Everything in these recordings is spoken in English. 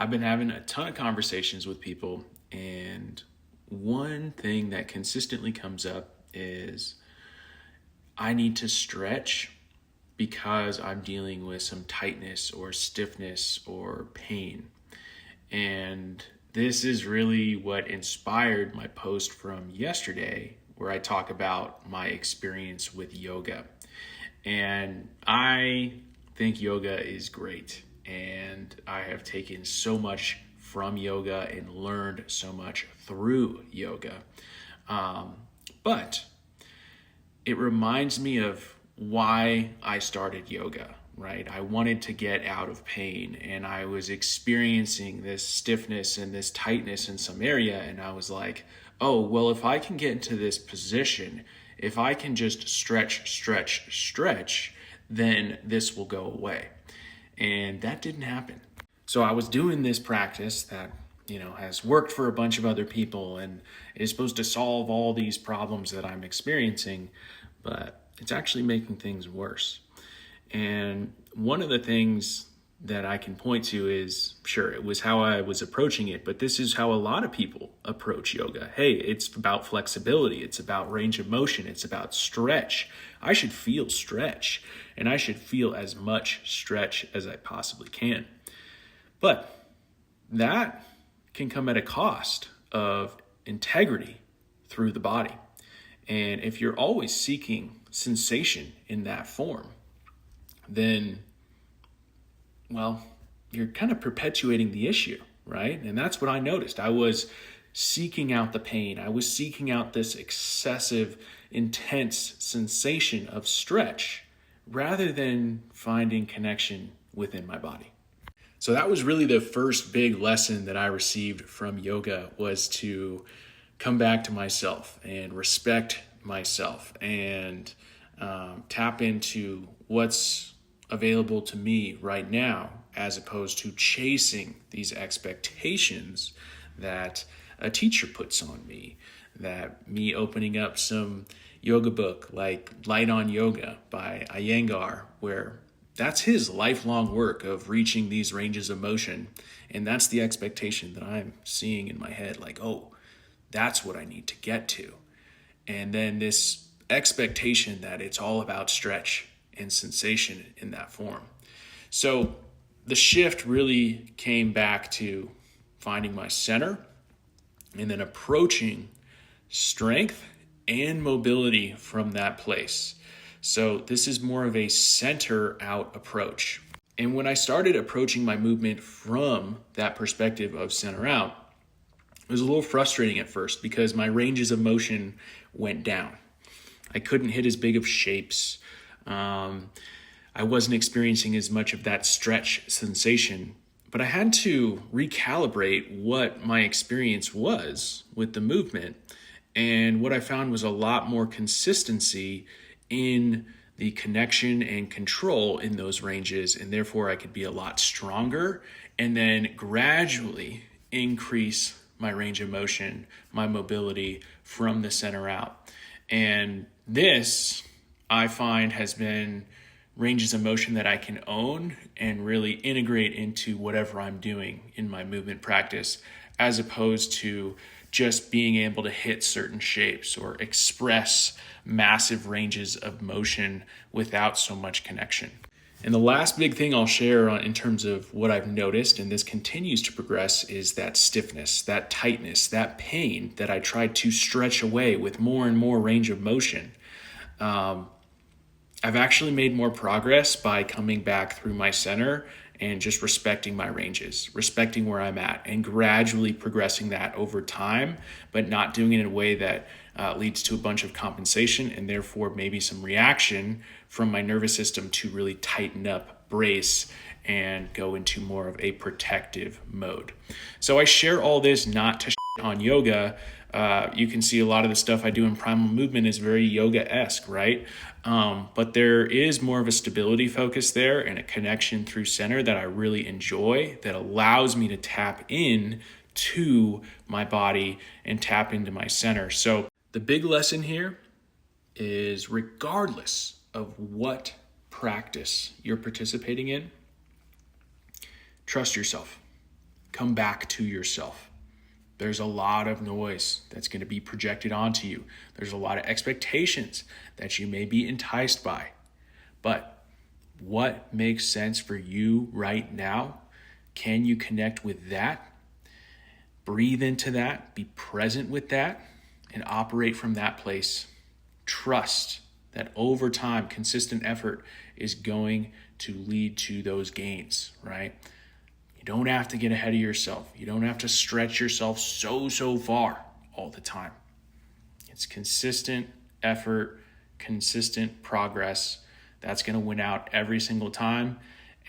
I've been having a ton of conversations with people, and one thing that consistently comes up is I need to stretch because I'm dealing with some tightness or stiffness or pain. And this is really what inspired my post from yesterday, where I talk about my experience with yoga. And I think yoga is great. And I have taken so much from yoga and learned so much through yoga. But it reminds me of why I started yoga, right? I wanted to get out of pain, and I was experiencing this stiffness and this tightness in some area. And I was like, oh, well, if I can get into this position, if I can just stretch, then this will go away. And that didn't happen. So I was doing this practice that, has worked for a bunch of other people and is supposed to solve all these problems that I'm experiencing, but it's actually making things worse. And one of the things that I can point to is, sure, it was how I was approaching it, but this is how a lot of people approach yoga. Hey, it's about flexibility. It's about range of motion. It's about stretch. I should feel stretch, and I should feel as much stretch as I possibly can. But that can come at a cost of integrity through the body. And if you're always seeking sensation in that form, then, well, you're kind of perpetuating the issue, right? And that's what I noticed. I was seeking out the pain. I was seeking out this excessive, intense sensation of stretch rather than finding connection within my body. So that was really the first big lesson that I received from yoga, was to come back to myself and respect myself and tap into what's available to me right now, as opposed to chasing these expectations that a teacher puts on me, that me opening up some yoga book like Light on Yoga by Iyengar, where that's his lifelong work of reaching these ranges of motion. And that's the expectation that I'm seeing in my head, like, oh, that's what I need to get to. And then this expectation that it's all about stretch and sensation in that form. So the shift really came back to finding my center and then approaching strength and mobility from that place. So this is more of a center out approach. And when I started approaching my movement from that perspective of center out, it was a little frustrating at first because my ranges of motion went down. I couldn't hit as big of shapes. I wasn't experiencing as much of that stretch sensation, but I had to recalibrate what my experience was with the movement. And what I found was a lot more consistency in the connection and control in those ranges, and therefore I could be a lot stronger and then gradually increase my range of motion, my mobility from the center out. And this, I find, has been ranges of motion that I can own and really integrate into whatever I'm doing in my movement practice, as opposed to just being able to hit certain shapes or express massive ranges of motion without so much connection. And the last big thing I'll share in terms of what I've noticed, and this continues to progress, is that stiffness, that tightness, that pain that I tried to stretch away with more and more range of motion. I've actually made more progress by coming back through my center and just respecting my ranges, respecting where I'm at, and gradually progressing that over time, but not doing it in a way that leads to a bunch of compensation and therefore maybe some reaction from my nervous system to really tighten up, brace, and go into more of a protective mode. So I share all this not to on yoga. You can see a lot of the stuff I do in primal movement is very yoga-esque, right? But there is more of a stability focus there and a connection through center that I really enjoy, that allows me to tap in to my body and tap into my center. So the big lesson here is, regardless of what practice you're participating in, trust yourself. come back to yourself. There's a lot of noise that's going to be projected onto you. There's a lot of expectations that you may be enticed by. But what makes sense for you right now? Can you connect with that? Breathe into that, be present with that, and operate from that place. Trust that over time, consistent effort is going to lead to those gains, right? You don't have to get ahead of yourself. You don't have to stretch yourself so far all the time. It's consistent effort, consistent progress. That's going to win out every single time,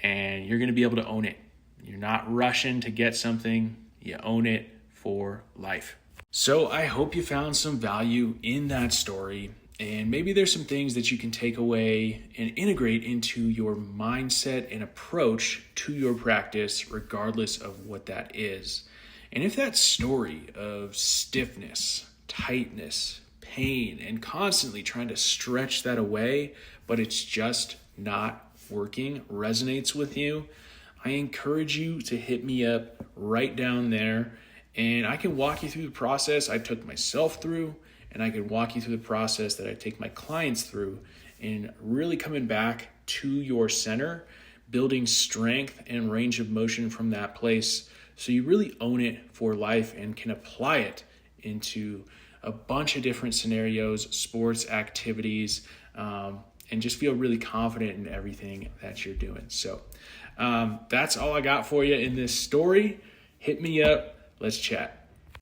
and you're going to be able to own it. You're not rushing to get something. You own it for life. So I hope you found some value in that story, and maybe there's some things that you can take away and integrate into your mindset and approach to your practice, regardless of what that is. And if that story of stiffness, tightness, pain, and constantly trying to stretch that away, but it's just not working, resonates with you, I encourage you to hit me up right down there, and I can walk you through the process I took myself through, and I can walk you through the process that I take my clients through, and really coming back to your center, building strength and range of motion from that place so you really own it for life and can apply it into a bunch of different scenarios, sports, activities, and just feel really confident in everything that you're doing. So that's all I got for you in this story. Hit me up. Let's chat.